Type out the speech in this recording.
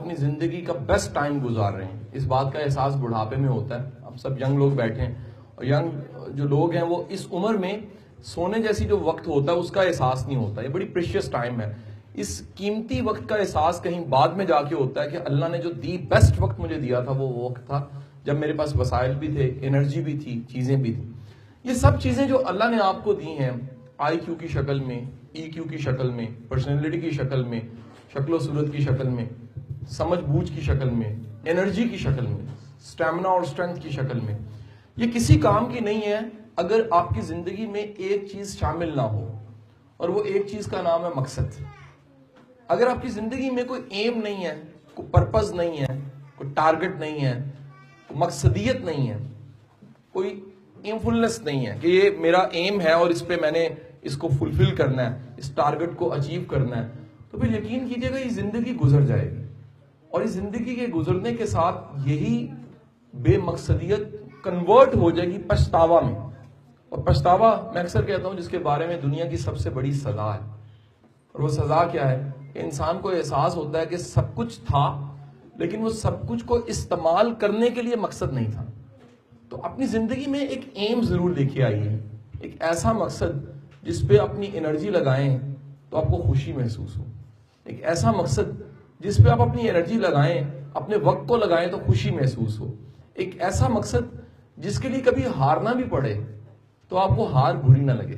اپنی زندگی کا بیسٹ ٹائم گزار رہے ہیں. اس بات کا احساس بڑھاپے میں ہوتا ہے. ہم سب ینگ لوگ بیٹھے ہیں اور ینگ جو لوگ ہیں وہ اس عمر میں سونے جیسی جو وقت ہوتا ہے اس کا احساس نہیں ہوتا. یہ بڑی پریشیس ٹائم ہے. اس قیمتی وقت کا احساس کہیں بعد میں جا کے ہوتا ہے کہ اللہ نے جو بیسٹ وقت مجھے دیا تھا وہ وقت تھا جب میرے پاس وسائل بھی تھے, انرجی بھی تھی, چیزیں بھی تھیں. یہ سب چیزیں جو اللہ نے آپ کو دی ہیں آئی کیو کی شکل میں, ای کیو کی شکل میں, پرسنالٹی کی شکل میں, شکل و صورت کی شکل میں, سمجھ بوجھ کی شکل میں, انرجی کی شکل میں, سٹیمنا اور سٹرینتھ کی شکل میں, یہ کسی کام کی نہیں ہے اگر آپ کی زندگی میں ایک چیز شامل نہ ہو, اور وہ ایک چیز کا نام ہے مقصد. اگر آپ کی زندگی میں کوئی ایم نہیں ہے, کوئی پرپز نہیں ہے, کوئی ٹارگٹ نہیں ہے, کوئی مقصدیت نہیں ہے, کوئی ایم فلنس نہیں ہے کہ یہ میرا ایم ہے اور اس پہ میں نے اس کو فلفل کرنا ہے, اس ٹارگٹ کو اچیو کرنا ہے, تو پھر یقین کیجئے گا یہ زندگی گزر جائے گی. اور اس زندگی کے گزرنے کے ساتھ یہی بے مقصدیت کنورٹ ہو جائے گی پچھتاوا میں. اور پچھتاوا میں اکثر کہتا ہوں جس کے بارے میں دنیا کی سب سے بڑی سزا ہے. اور وہ سزا کیا ہے کہ انسان کو احساس ہوتا ہے کہ سب کچھ تھا لیکن وہ سب کچھ کو استعمال کرنے کے لیے مقصد نہیں تھا. تو اپنی زندگی میں ایک ایم ضرور لے کے آئیے, ایک ایسا مقصد جس پہ اپنی انرجی لگائیں تو آپ کو خوشی محسوس ہو, ایک ایسا مقصد جس پہ آپ اپنی انرجی لگائیں, اپنے وقت کو لگائیں تو خوشی محسوس ہو, ایک ایسا مقصد جس کے لیے کبھی ہارنا بھی پڑے تو آپ کو ہار بری نہ لگے.